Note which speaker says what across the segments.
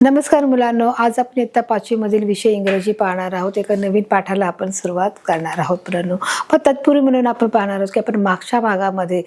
Speaker 1: नमस्कार मुलांनो, आज आपण इयत्ता 5वी मधील विषय इंग्रजी पाहणार आहोत. एका नवीन पाठाला आपण सुरुवात करणार आहोत मुलांनो. पण तत्पूर्वी म्हणून आपण पाहणार आहोत की आपण मागच्या भागामध्ये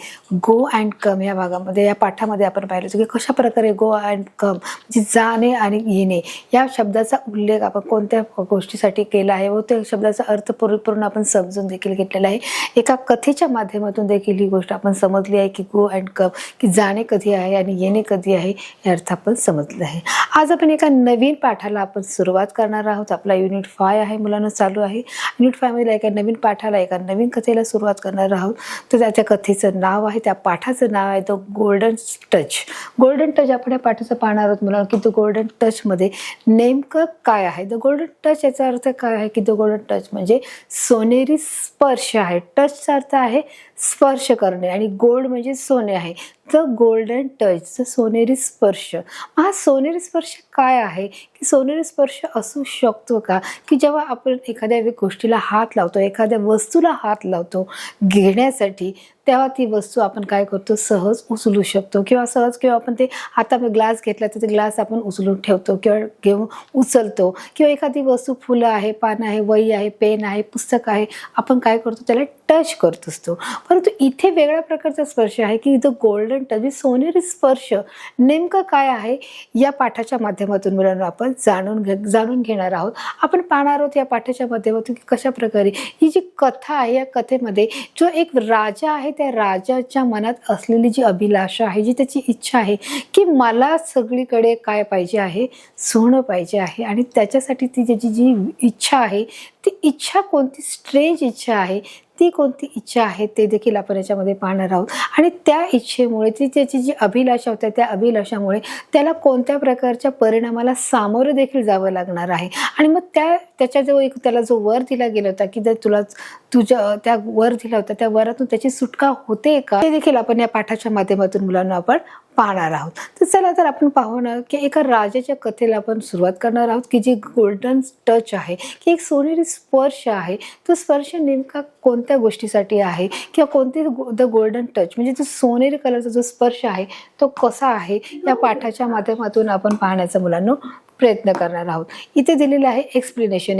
Speaker 1: गो अँड कम या भागामध्ये या पाठामध्ये आपण पाहिलं होतं की कशा प्रकारे गो अँड कम म्हणजे जाणे आणि येणे या शब्दाचा उल्लेख आपण कोणत्या गोष्टीसाठी केला आहे व त्या शब्दाचा अर्थ पूर्ण आपण समजून देखील घेतलेला आहे. एका कथेच्या माध्यमातून देखील ही गोष्ट आपण समजली आहे की गो अँड कम की जाणे कधी आहे आणि येणे कधी आहे हे अर्थ आपण समजले आहे. आज आपण एका नवीन पाठाला आपण सुरुवात करणार आहोत. आपला युनिट 5 आहे मुलांना चालू आहे. युनिट 5 मध्ये एका नवीन पाठाला एका नवीन कथेला सुरुवात करणार आहोत. तर त्या कथेचं नाव आहे, त्या पाठाचं नाव आहे the golden touch. Golden touch आपण या पाठाचं पाहणार आहोत मुलांना की द गोल्डन टच मध्ये नेमकं काय आहे. द गोल्डन टच याचा अर्थ काय आहे की द गोल्डन टच म्हणजे सोनेरी स्पर्श आहे. टचचा अर्थ आहे स्पर्श करणे आणि गोल्ड म्हणजे सोने आहे. द गोल्डन टच, सोनेरी स्पर्श. हा सोनेरी स्पर्श काय आहे की सोनेरी स्पर्श असू शकतो का की जेव्हा आपण एखाद्या गोष्टीला हात लावतो, एखाद्या वस्तूला हात लावतो घेण्यासाठी, तेव्हा ती वस्तू आपण काय करतो सहज उचलू शकतो किंवा आपण ते हातामध्ये ग्लास घेतला तर ते ग्लास आपण उचलून ठेवतो किंवा घेऊन उचलतो किंवा एखादी वस्तू फुलं आहे, पान आहे, वही आहे, पेन आहे, पुस्तक आहे, आपण काय करतो त्याला टच करत असतो. परंतु इथे वेगळ्या प्रकारचा स्पर्श आहे की द गोल्डन टच सोनेरी स्पर्श नेमकं काय आहे या पाठाच्या माध्यमातून मुलांना आपण जाणून घेणार आहोत. आपण पाहणार आहोत या पाठाच्या माध्यमातून की कशा प्रकारे ही जी कथा आहे या कथेमध्ये जो एक राजा आहे त्या राजाच्या मनात असलेली जी अभिलाषा आहे, जी त्याची इच्छा आहे की मला सगळीकडे काय पाहिजे आहे, सोनं पाहिजे आहे आणि त्याच्यासाठी ती त्याची जी इच्छा आहे ती इच्छा कोणती स्ट्रेंज इच्छा आहे, ती कोणती इच्छा आहे ते देखील आपण याच्यामध्ये पाहणार आहोत. आणि त्या इच्छेमुळे ती त्याची जी अभिलाषा होती त्या अभिलाषामुळे त्याला कोणत्या प्रकारच्या परिणामाला सामोरं देखील जावं लागणार आहे. आणि मग त्याच्याजवळ एक त्याला जो वर दिला गेला होता की जर तुझ्या त्या वर दिला होता त्या वरातून त्याची सुटका होते का ते देखील आपण या पाठाच्या माध्यमातून मुलांना आपण पाहणार आहोत. तर चला तर आपण पाहू ना की एका राजाच्या कथेला आपण सुरुवात करणार आहोत की जी गोल्डन टच आहे की एक सोनेरी स्पर्श आहे. तो स्पर्श नेमका कोणत्या गोष्टीसाठी आहे किंवा कोणते द गोल्डन टच म्हणजे जो सोनेरी कलरचा जो स्पर्श आहे तो कसा आहे या पाठाच्या माध्यमातून आपण पाहण्याचा मुलांना प्रयत्न करणार आहोत. इथे दिलेलं आहे एक्सप्लेनेशन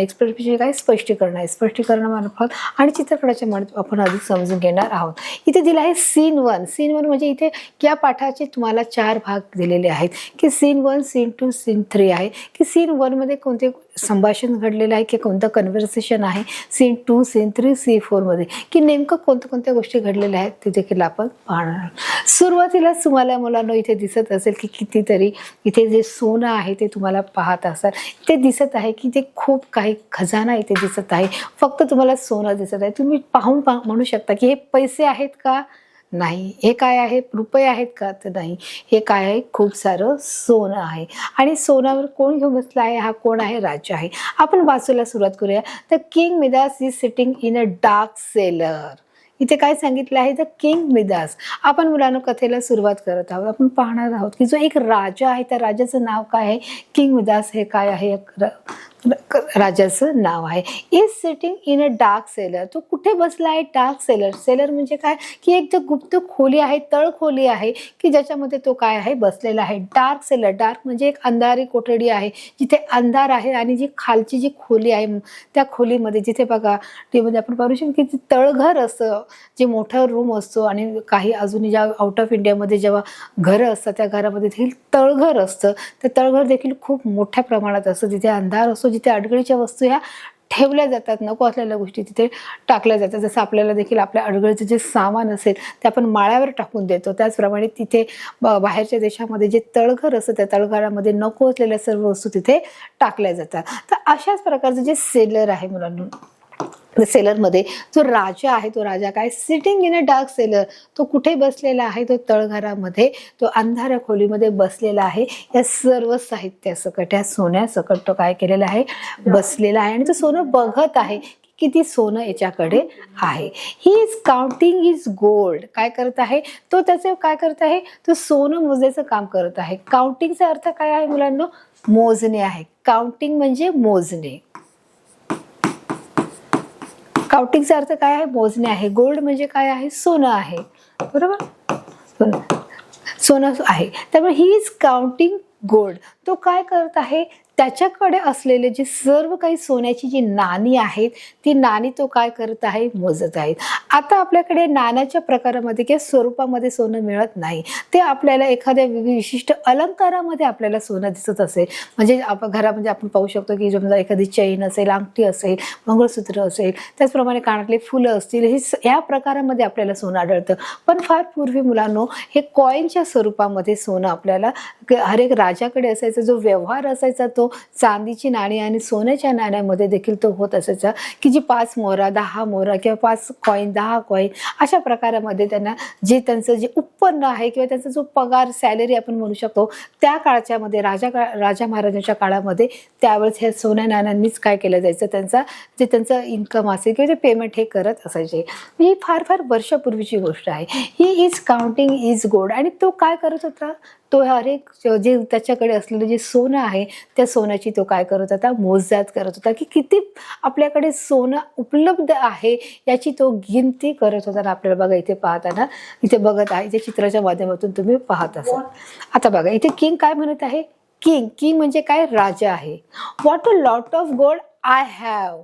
Speaker 1: काय स्पष्टीकरण आहे. स्पष्टीकरणामार्फत आणि चित्रपटाच्या मार्फत आपण अधिक समजून घेणार आहोत. इथे दिलं आहे सीन 1 म्हणजे इथे या पाठाचे तुम्हाला 4 भाग दिलेले आहेत की सीन 1, सीन 2, सीन 3 आहे की सीन 1 मध्ये कोणते संभाषण घडलेलं आहे की कोणतं कन्व्हर्सेशन आहे, सीन 2, सीन 3, सीन 4 मध्ये की नेमकं कोणत्या गोष्टी घडलेल्या आहेत ते देखील आपण पाहणार आहोत. सुरुवातीलाच तुम्हाला मुलांना इथे दिसत असेल की कितीतरी इथे जे सोनं आहे ते तुम्हाला पाहत असाल. ते दिसत आहे की ते खूप काही खजाना इथे दिसत आहे. फक्त तुम्हाला सोनं दिसत आहे. तुम्ही पाहून म्हणू शकता की हे पैसे आहेत का? नाही. हे काय आहे? रुपये आहेत का? तर नाही. हे काय आहे? खूप सारं सोनं आहे. आणि सोन्यावर कोण घेऊन बसला आहे? हा कोण आहे? राजा आहे. आपण वाचायला सुरुवात करूया. The king Midas is sitting in a dark seller. इथे काय सांगितलं आहे? The king Midas. आपण मुलांना कथेला सुरुवात करत आहोत. आपण पाहणार आहोत की जो एक राजा आहे त्या राजाचं नाव काय आहे? किंग मिदास हे काय आहे? राजाचं नाव आहे. Is sitting in a dark seller. तो कुठे बसला आहे? Dark seller. सेलर म्हणजे काय की एक जो गुप्त खोली आहे, तळखोली आहे की ज्याच्यामध्ये तो काय आहे? बसलेला आहे. Dark seller. डार्क म्हणजे एक अंधारी कोठडी आहे जिथे अंधार आहे आणि जी खालची जी खोली आहे त्या खोलीमध्ये जिथे बघा टीमध्ये आपण पाहू शकतो की तळघर असतं, जे मोठा रूम असतो आणि काही अजून ज्या आउट ऑफ इंडियामध्ये जेव्हा घरं असतात त्या घरामध्ये देखील तळघर असतं. त्या तळघर देखील खूप मोठ्या प्रमाणात असतं. जिथे अंधार असतो, जिथे अडगळीच्या वस्तू ह्या ठेवल्या जातात, नको असलेल्या गोष्टी तिथे टाकल्या जातात. जसं आपल्याला देखील आपल्या अडगळीचं जे सामान असेल ते आपण माळ्यावर टाकून देतो, त्याचप्रमाणे तिथे बाहेरच्या देशामध्ये जे तळघर असतं त्या तळघरामध्ये नको असलेल्या सर्व वस्तू तिथे टाकल्या जातात. तर अशाच प्रकारचं जे सेलर आहे मुलांना, सेलरमध्ये जो राजा आहे तो राजा काय sitting in a dark seller. तो कुठे बसलेला आहे? तो तळघरामध्ये, तो अंधाऱ्या खोलीमध्ये बसलेला आहे. या सर्व साहित्यासकट, या सोन्यासकट तो काय केलेला आहे? बसलेला आहे आणि तो सोनं बघत आहे की किती सोनं याच्याकडे आहे. He is counting is gold. काय करत आहे तो? त्याचे काय करत आहे? तो सोनं मोजायचं काम करत आहे. काउंटिंगचा अर्थ काय आहे मुलांना? मोजणे आहे. काउंटिंग म्हणजे मोजणे. काउंटिंगचा अर्थ काय आहे? मोजणे आहे. गोल्ड म्हणजे काय आहे? सोनं आहे. बरोबर, सोनं आहे. त्यामुळे ही इज काउंटिंग गोल्ड. तो काय करत आहे, त्याच्याकडे असलेले जे सर्व काही सोन्याची जी नाणी आहेत ती नाणी तो काय करत आहे, मोजत आहेत. आता आपल्याकडे नाण्याच्या प्रकारामध्ये किंवा स्वरूपामध्ये सोनं मिळत नाही, ते आपल्याला एखाद्या विशिष्ट अलंकारामध्ये आपल्याला सोनं दिसत असेल. म्हणजे आपण घरामध्ये आपण पाहू शकतो की समजा एखादी चैन असेल, अंगठी असेल, मंगळसूत्र असेल, त्याचप्रमाणे कानातले फुलं असतील, ह्या प्रकारामध्ये आपल्याला सोनं आढळतं. पण फार पूर्वी मुलांनो हे कॉईनच्या स्वरूपामध्ये सोनं आपल्याला हर एक राजाकडे असायचा. जो व्यवहार असायचा तो चांदीची नाणी आणि सोन्याच्या नाण्यामध्ये देखील तो होत असायचा की जी 5 मोहरा 10 मोहरा किंवा 5 कॉईन 10 कॉईन अशा प्रकारामध्ये त्यांना जे त्यांचं जे उत्पन्न आहे किंवा त्यांचा जो पगार सॅलरी आपण म्हणू शकतो त्या काळाच्यामध्ये राजा महाराजांच्या काळामध्ये त्यावेळेस ह्या सोन्या नाण्यांनीच काय केलं जायचं, त्यांचं इन्कम असेल किंवा ते पेमेंट हे करत असायचे. ही फार फार वर्षापूर्वीची गोष्ट आहे. He is counting is gold. आणि तो काय करत होता, तो हर एक जे त्याच्याकडे असलेलं जे सोनं आहे त्या सोन्याची तो काय करत होता, मोजदाद करत होता की किती आपल्याकडे सोनं उपलब्ध आहे याची तो गिनती करत होता. आपल्याला बघा इथे पाहताना इथे बघत आहे, इथे चित्राच्या माध्यमातून तुम्ही पाहत असाल. आता बघा इथे किंग काय म्हणत आहे, किंग म्हणजे काय, राजा आहे. What a lot of gold I have.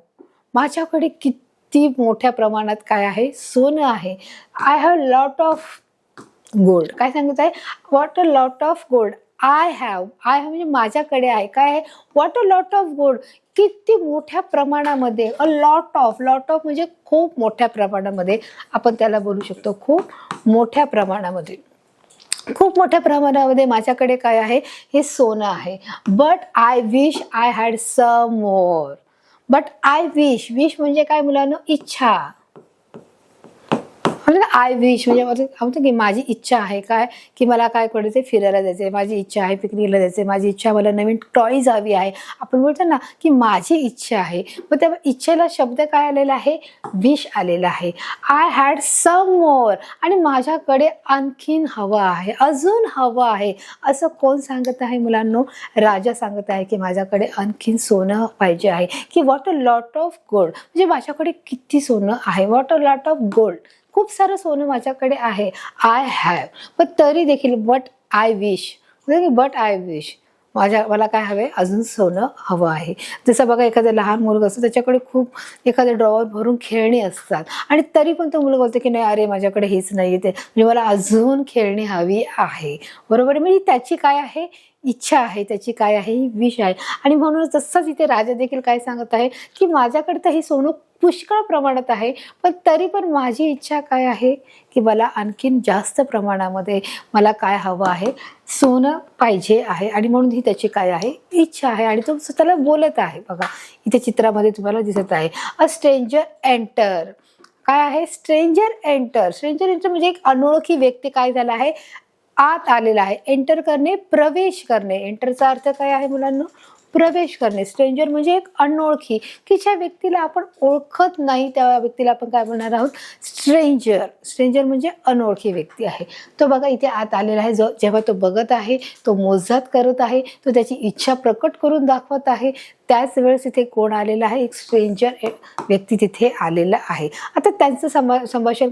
Speaker 1: माझ्याकडे किती मोठ्या प्रमाणात काय आहे, सोनं आहे. I have lot of gold. काय सांगत आहे, what a lot of gold I have. I have म्हणजे माझ्याकडे आहे. काय आहे, what a lot of gold, किती मोठ्या प्रमाणामध्ये. अ लॉट ऑफ म्हणजे खूप मोठ्या प्रमाणामध्ये आपण त्याला बोलू शकतो. खूप मोठ्या प्रमाणामध्ये माझ्याकडे काय आहे, हे सोनं आहे. But I wish I had some more. But I wish म्हणजे काय मुलांना, इच्छा. आय विश म्हणजे म्हणतो की माझी इच्छा आहे काय, की मला काय करायचं, फिरायला जायचं, माझी इच्छा आहे पिकनिकला जायचं, माझी इच्छा मला नवीन टॉईज हवी आहे. आपण बोलतो ना की माझी इच्छा आहे. मग त्या इच्छेला शब्द काय आलेला आहे, विश आलेला आहे. आय हॅड सम मोर. आणि माझ्याकडे आणखीन हवं आहे, अजून हवं आहे. असं कोण सांगत आहे मुलांनो, राजा सांगत आहे की माझ्याकडे आणखीन सोनं पाहिजे आहे. की what a lot of gold म्हणजे माझ्याकडे किती सोनं आहे. What a lot of gold, खूप सारं सोनं माझ्याकडे आहे. I have. पण तरी देखील बट आय विश मला काय हवे, अजून सोनं हवं आहे. जसं बघा एखादं लहान मुलगा असतो, त्याच्याकडे खूप एखाद्या ड्रॉवर भरून खेळणी असतात आणि तरी पण तो मुलगा बोलतो की नाही, अरे माझ्याकडे हेच नाही, ते म्हणजे मला अजून खेळणी हवी आहे. बरोबर. म्हणजे त्याची काय आहे, इच्छा आहे, त्याची काय आहे, विश आहे. आणि म्हणून तसंच इथे राजा देखील काय सांगत आहे की माझ्याकडे तर हे सोनं पुष्कळ प्रमाणात आहे, पण तरी पण माझी इच्छा काय आहे की मला आणखीन जास्त प्रमाणामध्ये मला काय हवं आहे, सोनं पाहिजे आहे. आणि म्हणून ही त्याची काय आहे, इच्छा आहे. आणि तो स्वतःला बोलत आहे. बघा इथे चित्रामध्ये तुम्हाला दिसत आहे, अ स्ट्रेंजर एंटर. काय आहे, स्ट्रेंजर एंटर म्हणजे एक अनोळखी व्यक्ती काय झाला आहे, आत आलेला आहे. एंटर करणे, प्रवेश करणे. एंटरचा अर्थ काय आहे मुलांना, प्रवेश करणे. स्ट्रेंजर म्हणजे एक अनोळखी, की ज्या व्यक्तीला आपण ओळखत नाही त्या व्यक्तीला आपण काय म्हणणार आहोत, स्ट्रेंजर म्हणजे अनोळखी व्यक्ती आहे. तो बघा इथे आत आलेला आहे. जेव्हा तो बघत आहे, तो मोजदाद करत आहे, तो त्याची इच्छा प्रकट करून दाखवत आहे. त्याच वेळेस इथे कोण आलेला आहे, एक स्ट्रेंजर व्यक्ती तिथे आलेला आहे. आता त्यांचं संभाषण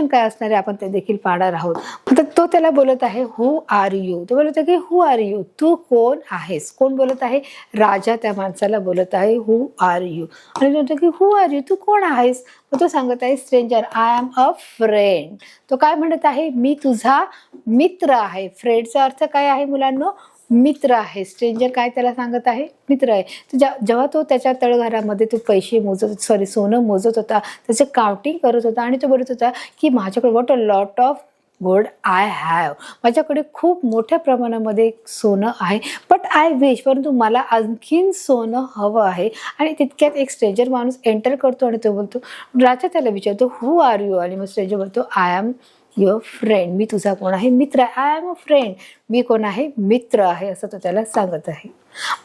Speaker 1: काय असणार आहे आपण ते देखील पाहणार आहोत. आता तो त्याला बोलत आहे, हु आर यू. तो बोलत आहे की हु आर यू, तू कोण आहेस. कोण बोलत आहे, राजा त्या माणसाला बोलत आहे, हु आर यू. आणि बोलतो की हु आर यू, तू कोण आहेस. मग तो सांगत आहे, stranger I am a friend. तो काय म्हणत आहे, मी तुझा मित्र आहे. फ्रेंडचा अर्थ काय आहे मुलांना, मित्र आहे. स्ट्रेंजर काय त्याला सांगत आहे, मित्र आहे. जेव्हा तो त्याच्या तळघरामध्ये तो पैसे सोनं मोजत होता, त्याचे काउंटिंग करत होता आणि तो बोलत होता की माझ्याकडे what a lot of gold I have. माझ्याकडे खूप मोठ्या प्रमाणामध्ये सोनं आहे. बट आय विश, परंतु मला आणखीन सोनं हवं आहे. आणि तितक्यात एक स्ट्रेंजर माणूस एंटर करतो आणि तो बोलतो, राजा त्याला विचारतो, हु आर यू. आणि मग स्ट्रेंजर बोलतो, आय एम युअर फ्रेंड. मी तुझा कोण आहे, मित्र आहे. आय एम अ फ्रेंड, मी कोण आहे, मित्र आहे. असं तो त्याला सांगत आहे.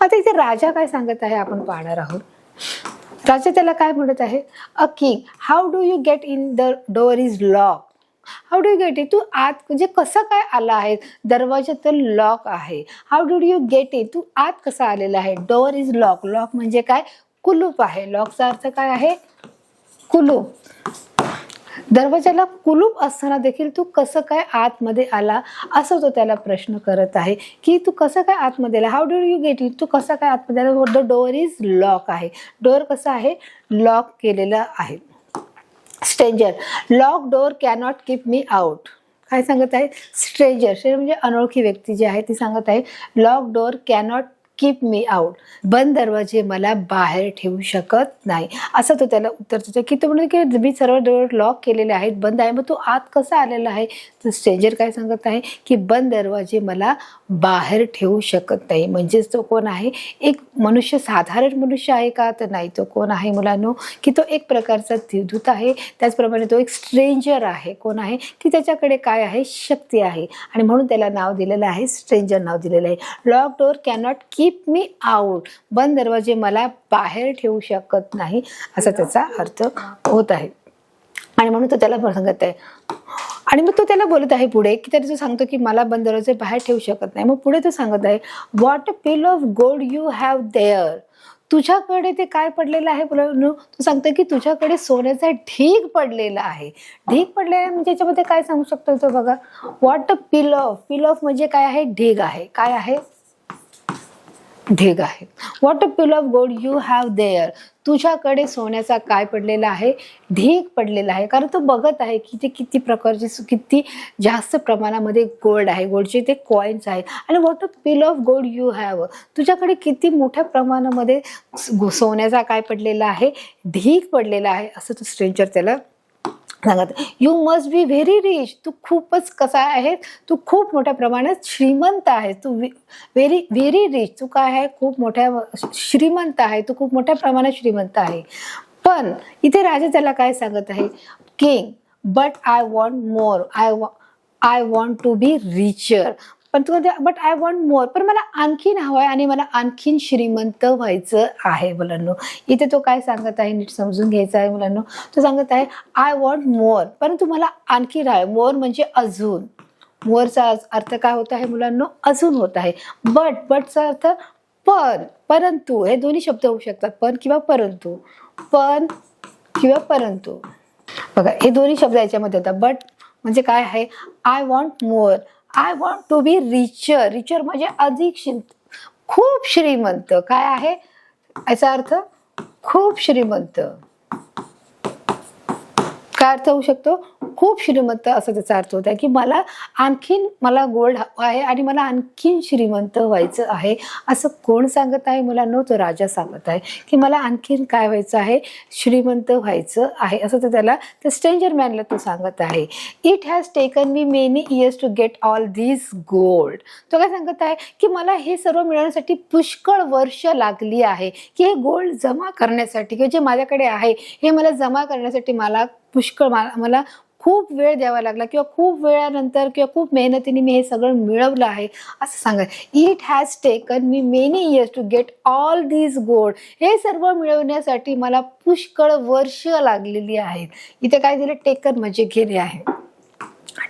Speaker 1: आता इथे राजा काय सांगत आहे आपण पाहणार आहोत. राजा त्याला काय म्हणत आहे, a king, how do you get in, the door is lock. How do you get in, तू आत म्हणजे कसं काय आला आहे, दरवाजा तर लॉक आहे. How do you get in, तू आत कसा आलेला आहे. डोअर इज लॉक म्हणजे काय, कुलूप आहे. लॉकचा अर्थ काय आहे, कुलूप. दरवाजाला कुलूप असताना देखील तू कसं काय आतमध्ये आला, असं तो त्याला प्रश्न करत आहे की तू कसं काय आतमध्ये आला, how do you get it, तू कसं काय आतमध्ये आला. द डोअर इज लॉक आहे, डोअर कसं आहे, लॉक केलेलं आहे. Stranger, lock door cannot keep me out. काय सांगत आहे, स्ट्रेंजर म्हणजे अनोळखी व्यक्ती जी आहे ती सांगत आहे lock door cannot keep me out, बंद दरवाजे मला बाहेर ठेवू शकत नाही, असं तो त्याला उत्तर देतो. की तो म्हणजे की मी सर्व डोअर लॉक केलेले आहेत, बंद आहे, मग तू आत कसा आलेला आहे. तर स्ट्रेंजर काय सांगत आहे की बंद दरवाजे मला बाहेर ठेवू शकत नाही. म्हणजेच तो कोण आहे, एक मनुष्य, साधारण मनुष्य आहे का, तर नाही. तो कोण आहे मुलांनो, की तो एक प्रकारचा देवदूत आहे. त्याचप्रमाणे तो एक स्ट्रेंजर आहे. कोण आहे, की त्याच्याकडे काय आहे, शक्ती आहे, आणि म्हणून त्याला नाव दिलेलं आहे, स्ट्रेंजर नाव दिलेलं आहे. Lock door cannot keep me out, बंद दरवाजे मला बाहेर ठेवू शकत नाही, असा त्याचा अर्थ होत आहे. आणि म्हणून तो त्याला सांगत आहे, आणि मग तो त्याला बोलत आहे पुढे, की त्याला तो सांगतो की मला बंद दरवाजे बाहेर ठेवू शकत नाही. मग पुढे तो सांगत आहे what a pill of gold you have there, तुझ्याकडे ते काय पडलेलं आहे. तो सांगतो की तुझ्याकडे सोन्याचा ढीग पडलेला आहे. ढीग पडलेला आहे म्हणजे याच्यामध्ये काय सांगू शकतो तो बघा. What a pill of, pill of म्हणजे काय आहे, ढीग आहे. काय आहे, ढीग आहे. What a pill of gold you have there, तुझ्याकडे सोन्याचा काय पडलेला आहे, ढीग पडलेला आहे. कारण तो बघत आहे की ते किती प्रकारचे, किती जास्त प्रमाणामध्ये गोल्ड आहे, गोल्डचे ते कॉईन्स आहेत. आणि what a pill of gold you have, तुझ्याकडे किती मोठ्या प्रमाणामध्ये सोन्याचा काय पडलेला आहे, ढीग पडलेला आहे, असं तो स्ट्रेंजर त्याला सांगत. You must be very rich, तू खूपच कसा आहे, तू खूप मोठ्या प्रमाणात श्रीमंत आहे. तू व्हेरी व्हेरी रिच, तू काय आहे, खूप मोठ्या श्रीमंत आहे, तू खूप मोठ्या प्रमाणात श्रीमंत आहे. पण इथे राजा त्याला काय सांगत आहे, king but I want more, I want to be richer. पण तू बट आय वॉन्ट मोर, पण मला आणखीन हवं आहे आणि मला आणखीन श्रीमंत व्हायचं आहे मुलांनो. इथे तो काय सांगत आहे, नीट समजून घ्यायचं आहे मुलांनो. तो सांगत आहे आय वॉन्ट मोर, परंतु मला आणखीन आहे. मोर म्हणजे अजून, मोरचा अर्थ काय होत आहे मुलांनो, अजून होत आहे. बटचा अर्थ पण, परंतु, हे दोन्ही शब्द होऊ शकतात, पण किंवा परंतु, पण किंवा परंतु. बघा हे दोन्ही शब्द याच्यामध्ये होतात. बट म्हणजे काय आहे, I want more, I want to be richer, richer म्हणजे अधिक खूप श्रीमंत. काय आहे याचा अर्थ, खूप श्रीमंत. काय अर्थ होऊ शकतो, खूप श्रीमंत, असं त्याचा अर्थ होत आहे की मला गोल्ड हवा आहे आणि मला आणखीन श्रीमंत व्हायचं आहे. असं कोण सांगत आहे मुलांनो, तो राजा सांगत आहे की मला आणखीन काय व्हायचं आहे, श्रीमंत व्हायचं आहे, असं तर त्याला त्या स्ट्रेंजर मॅनला तो सांगत आहे. It has taken me many years to get all this gold. तो काय सांगत आहे की मला हे सर्व मिळवण्यासाठी पुष्कळ वर्ष लागली आहे, की हे गोल्ड जमा करण्यासाठी, किंवा जे माझ्याकडे आहे हे मला जमा करण्यासाठी मला मला खूप वेळ द्यावा लागला, किंवा खूप वेळानंतर किंवा खूप मेहनतीने मी हे सगळं मिळवलं आहे, असं सांगा. It has taken me many years to get all this gold, हे सर्व मिळवण्यासाठी मला पुष्कळ वर्ष लागलेली आहेत. इथे काय दिलं, टेकन म्हणजे घेणे आहे.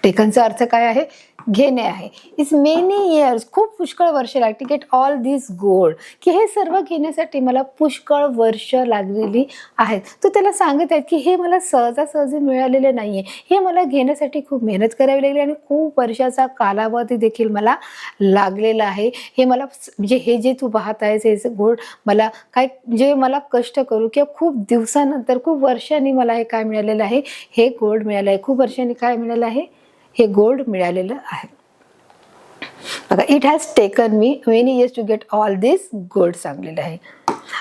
Speaker 1: टेकनचा अर्थ काय आहे, घेणे आहे. इट्स मेनी इयर्स, खूप पुष्कळ वर्ष लागली, गेट ऑल दिस गोल्ड, की हे सर्व घेण्यासाठी मला पुष्कळ वर्ष लागलेली आहेत. तो त्याला सांगत आहेत की हे मला सहजासहजी मिळालेलं नाहीये, हे मला घेण्यासाठी खूप मेहनत करावी लागली आणि खूप वर्षाचा कालावधी देखील मला लागलेला आहे. हे मला म्हणजे हे जे तू पाहत आहेस हे गोल्ड मला काय, जे मला कष्ट करू किंवा खूप दिवसानंतर, खूप वर्षांनी मला हे काय मिळालेलं आहे, हे गोल्ड मिळालं आहे. खूप वर्षांनी काय मिळालं आहे, हे गोल्ड मिळालेलं आहे. बघा, it has taken me many years to get all this gold सांगलेलं आहे.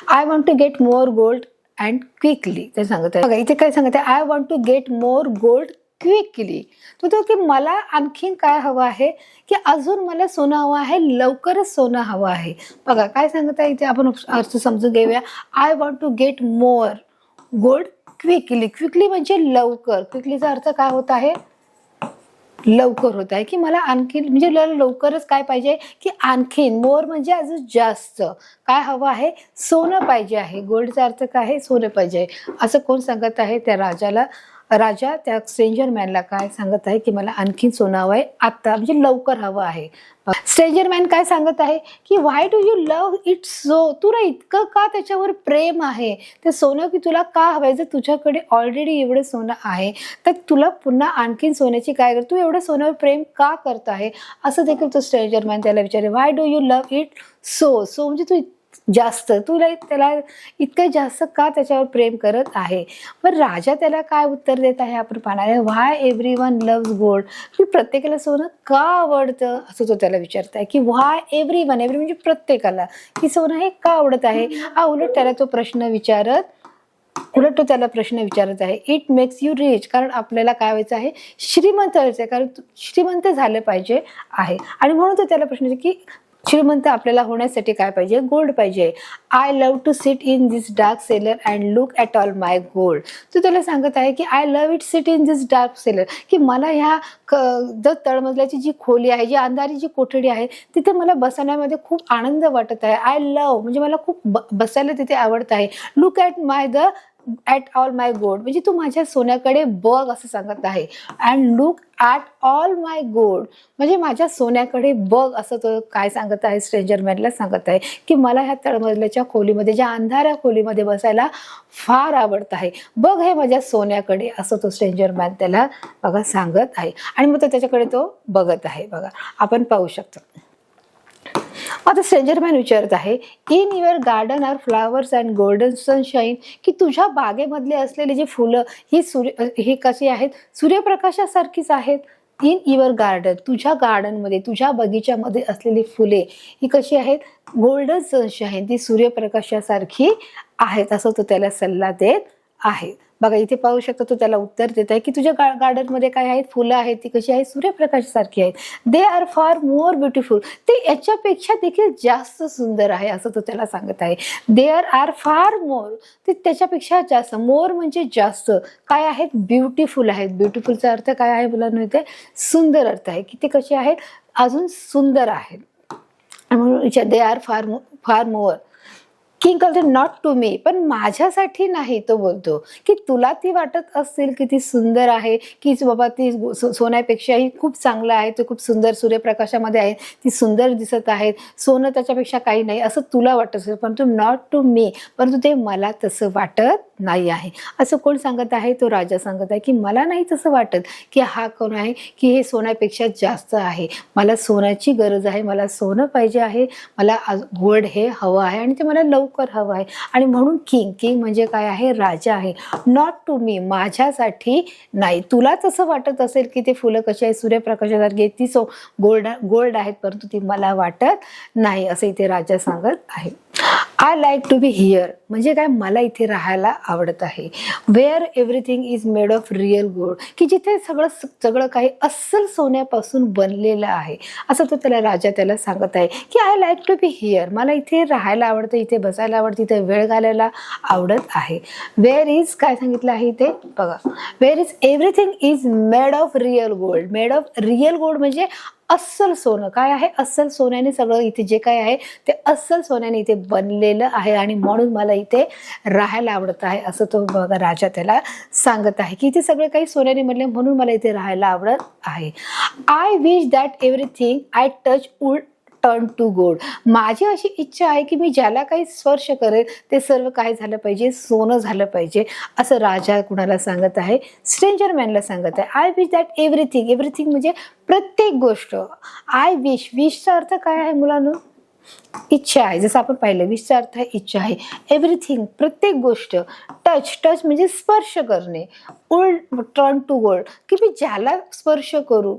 Speaker 1: I want to get more gold and quickly, ते सांगत आहे. बघा इथे काय सांगत आहे, I want to get more gold quickly. तो की मला आणखीन काय हवं आहे, की अजून मला सोनं हवं आहे, लवकरच सोनं हवं आहे. बघा काय सांगत आहे इथे, आपण अर्थ समजून घेऊया. I want to get more gold quickly. Quickly म्हणजे लवकर. क्विकलीचा अर्थ काय होत आहे, लवकर होत आहे, की मला आणखीन म्हणजे लवकरच काय पाहिजे, की आणखीन. मोर म्हणजे अजून जास्त. काय हवं आहे, सोनं पाहिजे आहे. गोल्डचा अर्थ काय आहे, सोनं पाहिजे. असं कोण सांगत आहे त्या राजाला, राजा त्या स्ट्रेंजर मॅनला काय सांगत आहे की मला आणखीन सोनं हवं आहे, आता म्हणजे लवकर हवं आहे. स्ट्रेंजर मॅन काय सांगत आहे की why do you love it so, तुला इतकं का त्याच्यावर प्रेम आहे, ते सोनं की तुला का हवंय, जर तुझ्याकडे ऑलरेडी एवढं सोनं आहे तर तुला पुन्हा आणखीन सोन्याची काय कर, तू एवढं सोन्यावर प्रेम का करत आहे, असं देखील तो स्ट्रेंजर मॅन त्याला विचारे. Why do you love it so, so म्हणजे तू जास्त, तुला त्याला इतकं जास्त का त्याच्यावर प्रेम करत आहे. पण राजा त्याला काय उत्तर देत आहे आपण पाहणार आहे. व्हाय एव्हरीवन लव्स गोल्ड, की प्रत्येकाला सोनं का आवडतं असं तो त्याला विचारत आहे. की व्हाय एव्हरीवन, एव्हरी म्हणजे प्रत्येकाला, की सोनं हे का आवडत आहे. उलट त्याला तो प्रश्न विचारत आहे. इट मेक्स यू रिच, कारण आपल्याला काय व्हायचं आहे, श्रीमंत व्हायचं आहे, कारण श्रीमंत झालं पाहिजे आहे. आणि म्हणून तो त्याला प्रश्न की श्रीमंत आपल्याला होण्यासाठी काय पाहिजे, गोल्ड पाहिजे. I love to sit in this dark cellar and look at all my gold. तो त्याला सांगत आहे की I love it sit in this dark cellar, की मला ह्या जर तळमजल्याची जी खोली आहे, जी अंधारी जी कोठडी आहे, तिथे मला बसण्यामध्ये खूप आनंद वाटत आहे. आय लव्ह म्हणजे मला खूप बसायला तिथे आवडत आहे. Look at all my gold म्हणजे तू माझ्या सोन्याकडे बघ असं सांगत आहे. And look at all my gold म्हणजे माझ्या सोन्याकडे बघ असं तो काय सांगत आहे, स्ट्रेंजर मॅनला सांगत आहे की मला ह्या तळमजल्याच्या खोलीमध्ये, ज्या अंधाऱ्या खोलीमध्ये बसायला फार आवडत आहे, बघ हे माझ्या सोन्याकडे, असं तो स्ट्रेंजर मॅन त्याला बघा सांगत आहे. आणि मग तो त्याच्याकडे तो बघत आहे. बघा आपण पाहू शकतो. आता स्ट्रेंजर मॅन विचारत आहे, in your garden are flowers and golden sunshine, की तुझ्या बागेमधले असलेले जे फुलं ही कशी आहेत, सूर्यप्रकाशासारखीच आहेत. इन युअर गार्डन, तुझ्या गार्डनमध्ये, तुझ्या बगीच्यामध्ये असलेली फुले ही कशी आहेत, गोल्डन सनशाईन, ती सूर्यप्रकाशासारखी आहेत, असं तो त्याला सल्ला देत आहे. बघा इथे पाहू शकतो तो त्याला उत्तर देत आहे की तुझ्या गार्डनमध्ये काय आहेत, फुलं आहेत, ती कशी आहेत, सूर्यप्रकाशासारखी आहेत. They are far more beautiful, ते याच्यापेक्षा देखील जास्त सुंदर आहे, असं तो त्याला सांगत आहे. देअर आर फार मोर, ते त्याच्यापेक्षा जास्त, मोर म्हणजे जास्त काय आहेत, ब्युटिफुल आहेत. ब्युटिफुलचा अर्थ काय आहे मुलांना, इथे सुंदर अर्थ आहे, की ते कसे आहेत, अजून सुंदर आहेत. म्हणून they are far more. King करतो नॉट टू मी, पण माझ्यासाठी नाही. तो बोलतो की तुला ती वाटत असतील की ती सुंदर आहे, की बाबा ती सोन्यापेक्षाही खूप चांगलं आहे, ते खूप सुंदर सूर्यप्रकाशामध्ये आहे, ती सुंदर दिसत आहेत, सोनं त्याच्यापेक्षा काही नाही असं तुला वाटत असेल, परंतु नॉट टू मी, परंतु ते मला तसं वाटत नाही आहे. असं कोण सांगत आहे, तो राजा सांगत आहे की मला नाही तसं वाटत की हा कोण आहे की हे सोन्यापेक्षा जास्त आहे, मला सोन्याची गरज आहे, मला सोनं पाहिजे आहे, मला गोल्ड हे हवं आहे आणि ते मला लवकर हवं आहे. आणि म्हणून किंग म्हणजे काय आहे, राजा आहे. नॉट टू मी, माझ्यासाठी नाही. तुला तसं वाटत असेल की ते फुलं कशी आहे, सूर्यप्रकाशासारखी, ती गोल्ड आहेत, परंतु ती मला वाटत नाही, असं इथे राजा सांगत आहे. I like to be here म्हणजे काय, मला इथे राहायला आवडत आहे. Where everything is made of real gold, की जिथे सगळं काही अस्सल सोन्यापासून बनलेलं आहे, असं तो राजा त्याला सांगत आहे की I like to be here, मला इथे राहायला आवडतं, इथे बसायला आवडतं, इथे वेळ घालायला आवडत आहे. वेअर इज काय सांगितलं आहे इथे बघा, where is everything is made of real gold. Made of real gold म्हणजे अस्सल सोनं. काय आहे, अस्सल सोन्याने सगळं इथे जे काय आहे ते अस्सल सोन्याने इथे बनलेलं आहे आणि म्हणून मला इथे राहायला आवडत आहे, असं तो बघा राजा त्याला सांगत आहे की इथे सगळं काही सोन्याने बनले म्हणून मला इथे राहायला आवडत आहे. I wish that everything I touch would turn to gold. माझी अशी इच्छा आहे की मी ज्याला काही स्पर्श करेल ते सर्व काय झालं पाहिजे, सोनं झालं पाहिजे, असं राजा कुणाला सांगत आहे, स्ट्रेंजर मॅनला सांगत आहे. आय विश दॅट एव्हरीथिंग म्हणजे प्रत्येक गोष्ट. आय विशचा अर्थ काय आहे मुलांनो, इच्छा आहे. जसं आपण पाहिलं विशचा अर्थ आहे इच्छा आहे. एव्हरीथिंग प्रत्येक गोष्ट. टच म्हणजे स्पर्श करणे. टर्न टू गोल्ड की मी ज्याला स्पर्श करू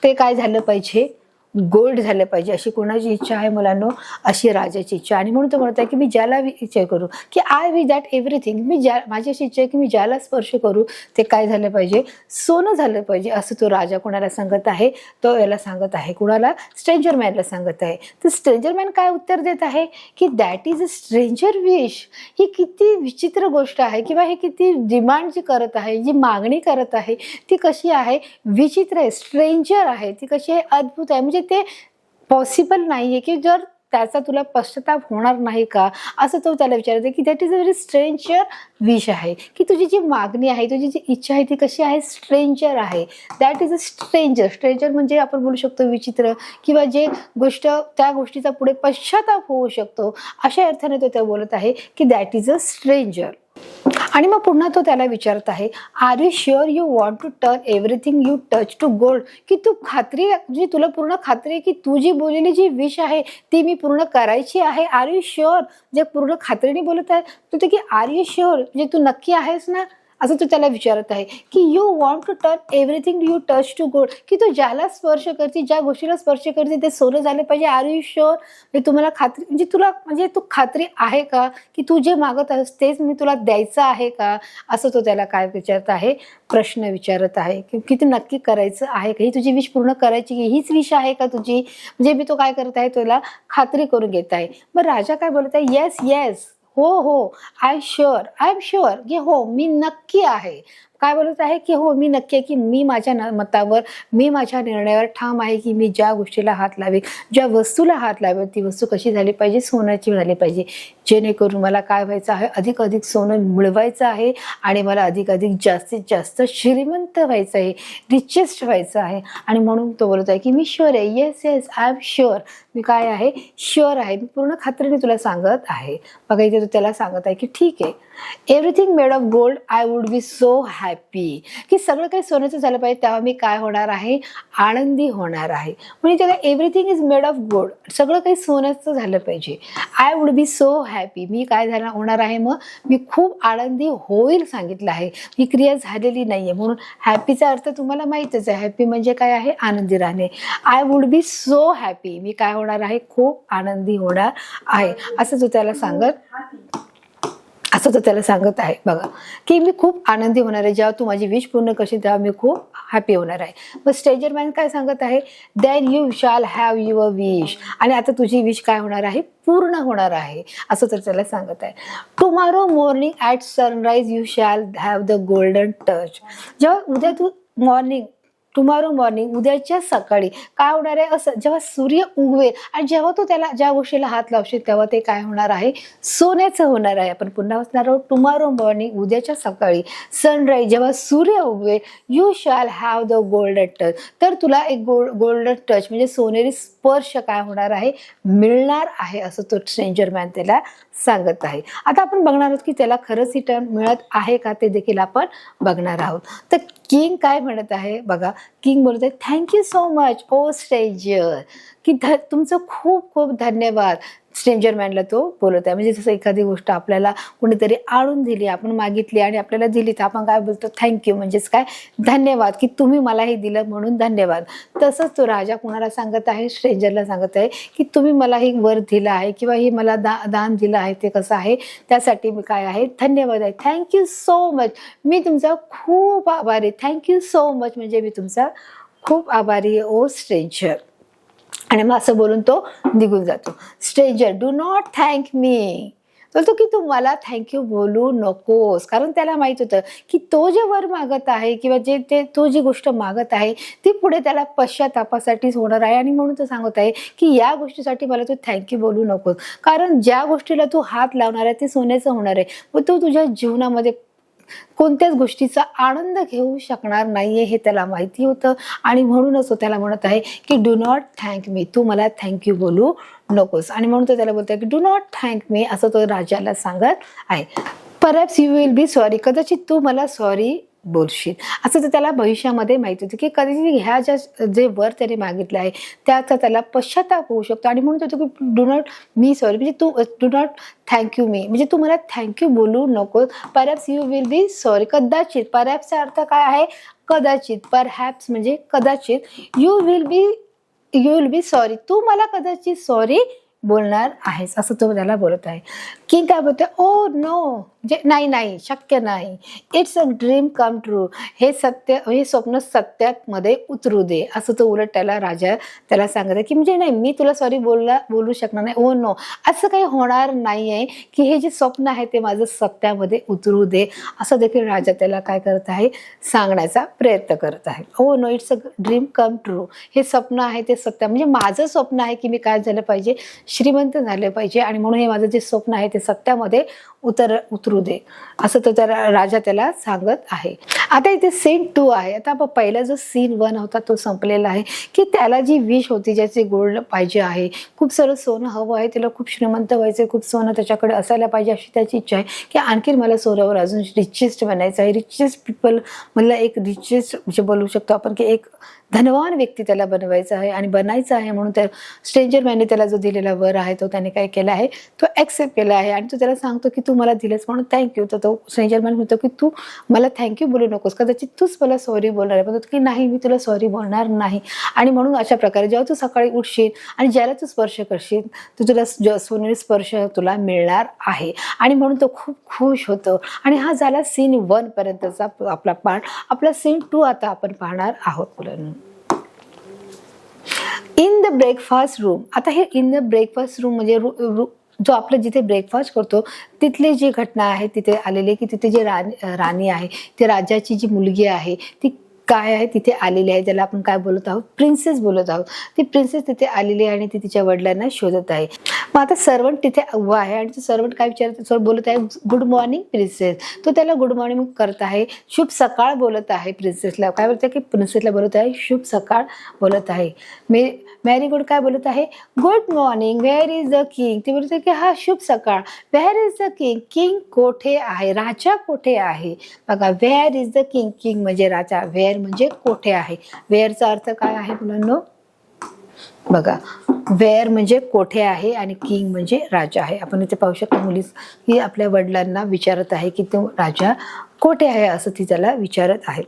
Speaker 1: ते काय झालं पाहिजे, गोल्ड झालं पाहिजे, अशी कोणाची इच्छा आहे मुलांनो, अशी राजाची इच्छा. आणि म्हणून तो म्हणत आहे की मी ज्याला इच्छा करू, की आय विश दॅट एव्हरीथिंग, माझी अशी इच्छा आहे की मी ज्याला स्पर्श करू ते काय झालं पाहिजे, सोनं झालं पाहिजे, असं तो राजा कोणाला सांगत आहे, तो याला सांगत आहे, कुणाला, स्ट्रेंजर मॅनला सांगत आहे. तर स्ट्रेंजर मॅन काय उत्तर देत आहे की that is a stranger wish. ही किती विचित्र गोष्ट आहे, किंवा हे किती डिमांड जी करत आहे, जी मागणी करत आहे ती कशी आहे, विचित्र आहे, स्ट्रेंजर आहे, ती कशी आहे, अद्भुत आहे. म्हणजे ते पॉसिबल नाही आहे की जर त्याचा तुला पश्चाताप होणार नाही का, असं तो त्याला विचारते. की that is a very stranger wish आहे, की तुझी जी मागणी आहे, तुझी जी इच्छा आहे ती कशी आहे, स्ट्रेंजर आहे. That is a stranger. Stranger म्हणजे आपण बोलू शकतो विचित्र, किंवा जे गोष्ट त्या गोष्टीचा पुढे पश्चाताप होऊ शकतो, अशा अर्थाने तो त्या बोलत आहे की दॅट इज अ स्ट्रेंजर. आणि मग पुन्हा तो त्याला विचारत आहे, are you sure you want to turn everything you touch to gold, की तू खात्री, म्हणजे तुला पूर्ण खात्री आहे की तू जी बोललेली जी विश आहे ती मी पूर्ण करायची आहे. आर यू शुअर, जे पूर्ण खात्रीने बोलत आहे तो ते, की आर यू शुअर म्हणजे तू नक्की आहेस ना, असं तो त्याला विचारत आहे. की you want to turn everything you touch to gold, की तू ज्याला स्पर्श करते, ज्या गोष्टीला स्पर्श करते ते सोनं झालं पाहिजे. आर यू शुअर, म्हणजे तुम्हाला खात्री, म्हणजे तुला, म्हणजे तू खात्री आहे का की तू जे मागत आहेस तेच मी तुला द्यायचं आहे का, असं तो त्याला काय विचारत आहे, प्रश्न विचारत आहे. की तू नक्की करायचं आहे का, ही तुझी विश पूर्ण करायची, हीच विश आहे का तुझी, म्हणजे मी तो काय करत आहे, तुला खात्री करून घेत आहे. मग राजा काय बोलत आहे, येस येस, हो हो, आय एम शुअर, की हो मी नक्की आहे. काय बोलत आहे की हो मी नक्की आहे, की मी माझ्या मतावर, मी माझ्या निर्णयावर ठाम आहे की मी ज्या गोष्टीला हात लावेल, ज्या वस्तूला हात लावेल ती वस्तू कशी झाली पाहिजे, सोन्याची झाली पाहिजे, जेणेकरून मला काय व्हायचं आहे, अधिक अधिक सोनं मिळवायचं आहे आणि मला अधिक अधिक जास्तीत जास्त श्रीमंत व्हायचं आहे, रिचेस्ट व्हायचं आहे. आणि म्हणून तो बोलत आहे की मी शुअर आहे, yes yes I am sure, मी काय आहे, शुअर आहे, मी पूर्ण खात्रीने तुला सांगत आहे. बघा इथे तो त्याला सांगत आहे की ठीक आहे, everything made of gold I would be so happy, की सगळं काही सोन्याचं झालं पाहिजे तेव्हा मी काय होणार आहे, आनंदी होणार आहे. म्हणजे त्याला everything is made of gold, सगळं काही सोन्याचं झालं पाहिजे. I would be so happy, मी काय झालं होणार आहे, मग मी खूप आनंदी होईल सांगितलं आहे, ही क्रिया झालेली नाही आहे. म्हणून हॅपीचा अर्थ तुम्हाला माहीतच आहे, हॅपी म्हणजे काय आहे, आनंदी राहणे. I would be so happy, मी काय होणार आहे, खूप आनंदी होणार आहे, असं तो त्याला सांगत आहे. बघा की मी खूप आनंदी होणार आहे, जेव्हा तू माझी विश पूर्ण करशील तेव्हा मी खूप हॅपी होणार आहे. मग स्ट्रेंजर मॅन काय सांगत आहे, then you shall have your wish, आणि आता तुझी विश काय होणार आहे, पूर्ण होणार आहे, असं तर त्याला सांगत आहे. Tomorrow morning at sunrise you shall have the golden touch, जेव्हा उद्या तू टुमॉरो मॉर्निंग, उद्याच्या सकाळी काय होणार आहे, असं जेव्हा सूर्य उगवेल आणि जेव्हा तू त्याला ज्या गोष्टीला हात लावशील तेव्हा ते काय होणार आहे, सोन्याचं होणार आहे. आपण पुन्हा वाचणार आहोत, टुमॉरो मॉर्निंग, उद्याच्या सकाळी, सनराईज, जेव्हा सूर्य उगवेल, you shall have the golden touch, तर तुला एक गोल्डन टच म्हणजे सोनेरी स्पर्श काय होणार आहे, मिळणार आहे, असं तो स्ट्रेंजर मॅन त्याला सांगत आहे. आता आपण बघणार आहोत की त्याला खरंच ही टर्न मिळत आहे का, ते देखील आपण बघणार आहोत. तर किंग काय म्हणत आहे बघा, किंग बोलत आहे, थँक्यू सो मच ओ स्ट्रेंजर, की तुमचं खूप खूप धन्यवाद. स्ट्रेंजर मॅनला तो बोलत आहे. म्हणजे जसं एखादी गोष्ट आपल्याला कोणीतरी आणून दिली, आपण मागितली आणि आपल्याला दिली, तर आपण काय बोलतो, थँक्यू, म्हणजेच काय, धन्यवाद, की तुम्ही मला हे दिलं म्हणून धन्यवाद. तसंच तो राजा कोणाला सांगत आहे, स्ट्रेंजरला सांगत आहे की तुम्ही मला ही वर दिलं आहे किंवा ही मला दान दिलं आहे, ते कसं आहे, त्यासाठी मी काय आहे, धन्यवाद आहे, थँक्यू सो मच, मी तुमचा खूप आभारी, थँक्यू सो मच म्हणजे मी तुमचा खूप आभारी आहे ओ स्ट्रेंजर. आणि मग असं बोलून तो निघून जातो. स्ट्रेंजर, डू नॉट थँक मी, बोलतो की तू मला थँक्यू बोलू नकोस, कारण त्याला माहित होतं की तो जे वर मागत आहे किंवा तो जी गोष्ट मागत आहे ती पुढे त्याला पश्चातापासाठीच होणार आहे. आणि म्हणून तो सांगत आहे की या गोष्टीसाठी मला तू थँक्यू बोलू नकोस, कारण ज्या गोष्टीला तू हात लावणार आहे ते सोन्याचं होणार आहे, व तू तुझ्या जीवनामध्ये कोणत्याच गोष्टीचा आनंद घेऊ शकणार नाहीये हे त्याला माहिती होतं. आणि म्हणूनच तो त्याला म्हणत आहे की डू नॉट थँक मी, तू मला थँक्यू बोलू नकोस. आणि म्हणून तो त्याला बोलतोय की डू नॉट थँक मी, असं तो राजाला सांगत आहे. Perhaps you will be sorry, कदाचित तू मला सॉरी बोलशील, असं तर त्याला भविष्यामध्ये माहिती होतं की कधीतरी ह्या जे वर त्याने मागितलं आहे त्याचा त्याला पश्चाताप होऊ शकतो. आणि म्हणून तो की डू नॉट मी सॉरी, म्हणजे तू डू नॉट थँक्यू मी, म्हणजे तू मला थँक्यू बोलू नको. Perhaps you will be sorry, कदाचित, परहॅप्सचा अर्थ काय आहे, कदाचित, परहॅप्स म्हणजे कदाचित, यू विल बी सॉरी, तू मला कदाचित सॉरी बोलणार आहेस, असं तो त्याला बोलत आहे. किंग काय बोलतोय, ओ नो, जे नाही, शक्य नाही, it's a dream come true, हे स्वप्न सत्यात मध्ये उतरू दे, असं तो उलट राजा त्याला सांगत आहे की म्हणजे नाही, मी तुला सॉरी बोलू शकणार नाही, ओ नो, असं काही होणार नाही आहे की हे जे स्वप्न आहे ते माझं सत्यामध्ये उतरू दे, असं देखील राजा त्याला काय करत आहे, सांगण्याचा प्रयत्न करत आहे. Oh no, it's a dream come true, हे स्वप्न आहे ते सत्य, म्हणजे माझं स्वप्न आहे की मी काय झालं पाहिजे, श्रीमंत झालं पाहिजे आणि म्हणून हे माझं जे स्वप्न आहे ते सत्यामध्ये उतरू दे, असं तो त्या राजा त्याला सांगत आहे. आता इथे सीन 2 आहे. आता पहिला जो सीन 1 होता तो संपलेला आहे, की त्याला जी विश होती, ज्याचे गोल्ड पाहिजे आहे, खूप सारं सोनं हवं आहे, त्याला खूप श्रीमंत व्हायचं, खूप सोनं त्याच्याकडे असायला पाहिजे अशी त्याची इच्छा आहे, की आणखीन मला सोन्यावर अजून रिचेस्ट बनायचं आहे. रिचेस्ट पीपल म्हणलं एक रिचेस्ट म्हणजे बोलू शकतो आपण, की एक धनवान व्यक्ती त्याला बनवायचा आहे आणि बनायचं आहे. म्हणून त्या स्ट्रेंजर मॅनने त्याला जो दिलेला वर आहे तो त्याने काय केला आहे, तो ॲक्सेप्ट केला आहे आणि तो त्याला सांगतो की तू मला दिलंस म्हणून थँक्यू. तर तो स्ट्रेंजर मॅन म्हणतो की तू मला थँक्यू बोलू नकोस, कदाचित तूच मला सॉरी बोलणार आहे. म्हणतो की नाही, मी तुला सॉरी बोलणार नाही. आणि म्हणून अशा प्रकारे जेव्हा तू सकाळी उठशील आणि ज्याला तू स्पर्श करशील तर तुला सोनेरी स्पर्श तुला मिळणार आहे. आणि म्हणून तो खूप खुश होतो. आणि हा झाला सीन 1 पर्यंतचा आपला पार्ट. आपला सीन 2 आता आपण पाहणार आहोत मुलांना. In the breakfast room. आता हे इन द ब्रेकफास्ट रूम म्हणजे जो आपलं जिथे ब्रेकफास्ट करतो तिथली जी घटना आहे तिथे आलेली, की तिथे जे राणी आहे, ती राजाची जी मुलगी आहे ती काय आहे तिथे आलेली आहे, ज्याला आपण काय बोलत आहोत, प्रिन्सेस बोलत आहोत. ती प्रिन्सेस तिथे आलेली आहे आणि ती तिच्या वडिलांना शोधत आहे. मग आता सर्वंट तिथे उभा आहे आणि तो सर्वंट काय बोलत आहे, गुड मॉर्निंग प्रिन्सेस. तो त्याला गुड मॉर्निंग करत आहे, शुभ सकाळ बोलत आहे प्रिन्सेसला. काय बोलत आहे की प्रिन्सेसला बोलत आहे शुभ सकाळ बोलत आहे. मॅरी गुड काय बोलत आहे, good morning, where is the king. ती बोलत आहे की हा शुभ सकाळ. Where is the king, king कोठे आहे, राजा कोठे आहे. बघा, where is the king, king म्हणजे राजा, वेअर म्हणजे कोठे आहे. वेअरचा अर्थ काय आहे मुलांनो, बघा, वेअर म्हणजे कोठे आहे आणि किंग म्हणजे राजा आहे. आपण इथे पाहू शकतो मुली ही आपल्या वडिलांना विचारत आहे की तो राजा कोठे आहे, असं ती त्याला विचारत आहे.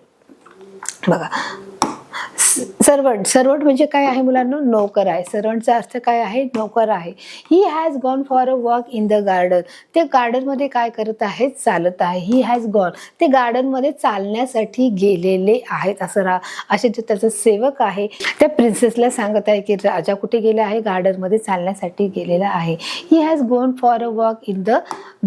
Speaker 1: बघा, सर्वंट म्हणजे काय आहे मुलांना, नोकर आहे. सर्वंटचा अर्थ काय आहे, नोकर आहे. He has gone for a walk in the garden. ते गार्डनमध्ये काय करत आहेत, चालत आहे. ही हॅज गॉन, ते गार्डनमध्ये चालण्यासाठी गेलेले आहेत. असे जे त्याचा सेवक आहे त्या प्रिन्सेसला सांगत आहे की राजा कुठे गेला आहे, गार्डनमध्ये चालण्यासाठी गेलेला आहे. He has gone for a walk in the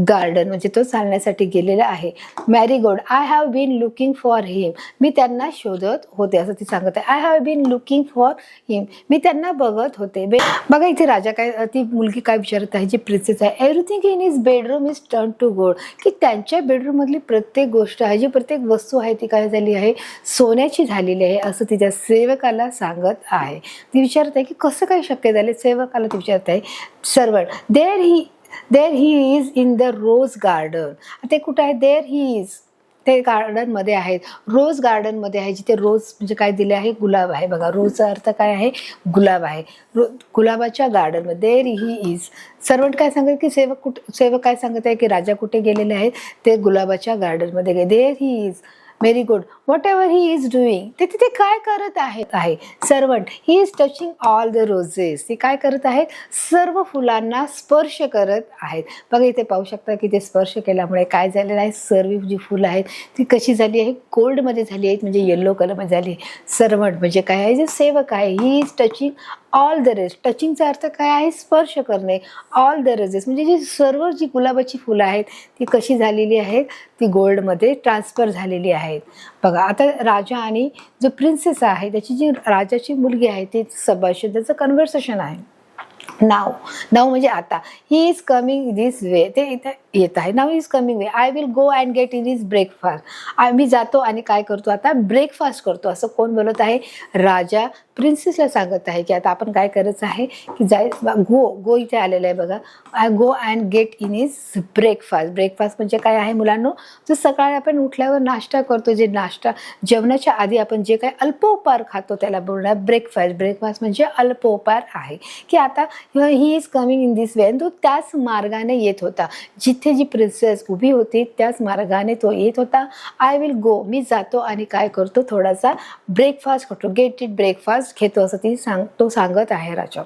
Speaker 1: garden म्हणजे तो चालण्यासाठी गेलेला आहे. Marigold, I have been looking for him. मी त्यांना शोधत होते, असं ती सांगत आहे. I have been looking for him, मी त्यांना बघत होते. बघा इथे राजा काय, ती मुलगी काय विचारत आहे, जी प्रिन्सेस आहे, everything in his bedroom is turn to gold. की त्यांच्या बेडरूम मधली प्रत्येक गोष्ट आहे, जी प्रत्येक वस्तू आहे ती काय झाली आहे, सोन्याची झालेली आहे, असं ती त्या सेवकाला सांगत आहे. ती विचारत आहे की कसं काय शक्य झाले. सेवकाला ती विचारत आहे, servant, there he is in the rose garden. ते कुठं आहे, देर ही इज, ते गार्डनमध्ये आहेत, रोज गार्डनमध्ये आहे, जिथे रोज म्हणजे काय दिले आहे, गुलाब आहे. बघा, रोजचा अर्थ काय आहे, गुलाब आहे. गुलाबाच्या गार्डनमध्ये देर ही इज. सर्वंट काय सांगत की सेवक काय सांगत आहे की राजा कुठे गेलेले आहेत, ते गुलाबाच्या गार्डनमध्ये गेले. There he is, very good, whatever he is doing, ते तिथे काय करत आहे. Servant, he is touching all the roses. ते काय करत आहेत, सर्व फुलांना स्पर्श करत आहेत. बघा इथे पाहू शकता की ते स्पर्श केल्यामुळे काय झालेलं आहे, सर्व जी फुलं आहेत ती कशी झाली आहे, गोल्डमध्ये झाली आहेत, म्हणजे येल्लो कलरमध्ये झाली. सर्वंट म्हणजे काय आहे, जे सेवक आहे. He is touching all the rest. टचिंगचा अर्थ काय आहे, स्पर्श करणे. ऑल द रेजेस म्हणजे जी सर्व जी गुलाबाची फुलं आहेत ती कशी झालेली आहेत, ती गोल्डमध्ये ट्रान्सफर झालेली आहेत. बघा आता राजा आणि जो प्रिन्सेस आहे त्याची जी राजाची मुलगी आहे ती संभाषण, त्याचं कन्व्हर्सेशन आहे. नाव म्हणजे आता. He is coming this way, ते इथे येत आहे. Now is coming way, I will go and get in is breakfast. आम्ही जातो आणि काय करतो, आता ब्रेकफास्ट करतो. असं कोण बोलत आहे, राजा प्रिन्सेसला सांगत आहे की आता आपण काय करायचं आहे की गो इथे आलेलं आहे. बघा, I go and get in is breakfast. Breakfast म्हणजे काय आहे मुलांनो, जो सकाळी आपण उठल्यावर नाश्ता करतो, जे नाश्ता जेवणाच्या आधी आपण जे काय अल्पोपहार खातो त्याला बोलणार ब्रेकफास्ट. ब्रेकफास्ट म्हणजे अल्पोपहार आहे. की आता he is coming in this way, आणि तो त्याच मार्गाने येत होता, जिथे जी प्रिन्सेस उभी होती त्याच मार्गाने तो येत होता. आय विल गो, मी जातो आणि काय करतो, थोडासा ब्रेकफास्ट करतो, गेट इट ब्रेकफास्ट घेतो, असं तो सांगत आहे राजा.